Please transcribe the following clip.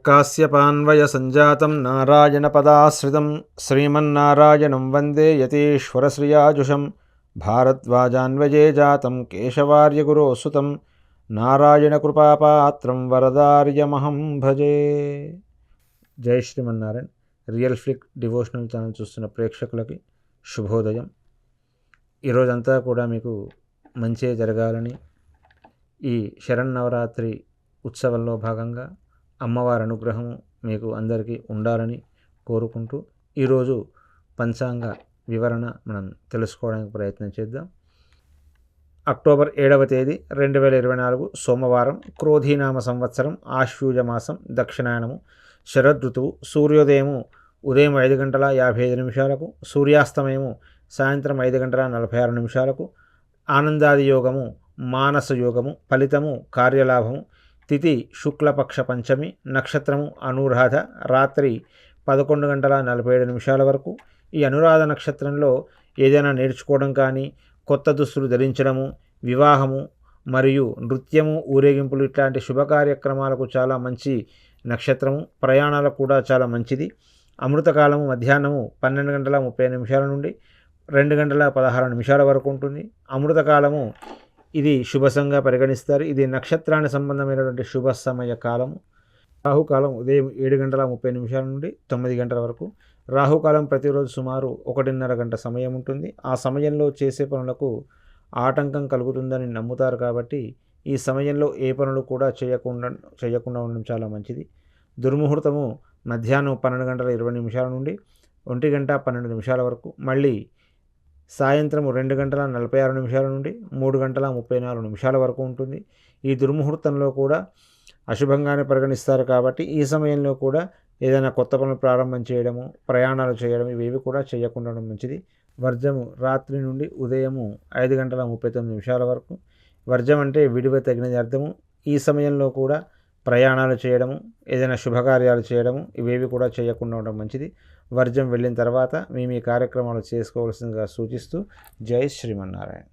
కాశ్యపాన్వయ సంజాతం నారాయణపదాశ్రితం శ్రీమన్నారాయణం వందే యతీశ్వరశ్రియాజుషం భారద్వాజాన్వయే జాతం కేశవార్యగురోసుతం నారాయణకృపాపాత్రం వరదార్యమహం భజే. జై Srimannarayana. Real flick devotional channel చూస్తున్న ప్రేక్షకులకి శుభోదయం. ఈరోజంతా కూడా మీకు మంచే జరగాలని, ఈ శరన్నవరాత్రి ఉత్సవంలో భాగంగా అమ్మవారి అనుగ్రహము మీకు అందరికీ ఉండాలని కోరుకుంటూ ఈరోజు పంచాంగ వివరణ మనం తెలుసుకోవడానికి ప్రయత్నం చేద్దాం. అక్టోబర్ 7వ తేదీ 2024 సోమవారం, క్రోధీనామ సంవత్సరం, ఆశ్వయుజ మాసం, దక్షిణాయనము, శరదృతువు. సూర్యోదయము ఉదయం 5:55, సూర్యాస్తమయము సాయంత్రం 5:46, ఆనందాది యోగము, మానస యోగము. ఫలితము కార్యలాభము. తిథి శుక్లపక్ష పంచమి. నక్షత్రము అనురాధ. రాత్రి 11:47 వరకు. ఈ అనురాధ నక్షత్రంలో ఏదైనా నేర్చుకోవడం కానీ, కొత్త దుస్తులు ధరించడము, వివాహము మరియు నృత్యము, ఊరేగింపులు ఇట్లాంటి శుభ కార్యక్రమాలకు చాలా మంచి నక్షత్రము. ప్రయాణాలకు కూడా చాలా మంచిది. అమృతకాలము మధ్యాహ్నము 12:30 నుండి 2:16 వరకు ఉంటుంది. అమృతకాలము ఇది శుభసంగా పరిగణిస్తారు. ఇది నక్షత్రానికి సంబంధమైనటువంటి శుభ సమయ కాలము. రాహుకాలం ఉదయం 7:30 నుండి 9 గంటల వరకు. రాహుకాలం ప్రతిరోజు సుమారు 1:30 గంట సమయం ఉంటుంది. ఆ సమయంలో చేసే పనులకు ఆటంకం కలుగుతుందని నమ్ముతారు కాబట్టి ఈ సమయంలో ఏ పనులు కూడా చేయకుండా ఉండడం చాలా మంచిది. దుర్ముహూర్తము మధ్యాహ్నం 12:20 నుండి 1:12 వరకు. మళ్ళీ సాయంత్రం 2:46 నుండి 3:34 వరకు ఉంటుంది. ఈ దుర్ముహూర్తంలో కూడా అశుభంగానే పరిగణిస్తారు కాబట్టి ఈ సమయంలో కూడా ఏదైనా కొత్త పనులు ప్రారంభం చేయడము, ప్రయాణాలు చేయడం ఇవేవి కూడా చేయకుండా ఉండడం మంచిది. వర్జము రాత్రి నుండి ఉదయము 5:39 వరకు. వర్జం అంటే విడివ తగినది అర్థము. ఈ సమయంలో కూడా ప్రయాణాలు చేయడము, ఏదైనా శుభకార్యాలు చేయడము ఇవేవి కూడా చేయకుండా ఉండడం మంచిది. వర్జం వెళ్ళిన తర్వాత మీ కార్యక్రమాలు చేసుకోవాల్సిందిగా సూచిస్తూ జై శ్రీమన్నారాయణ.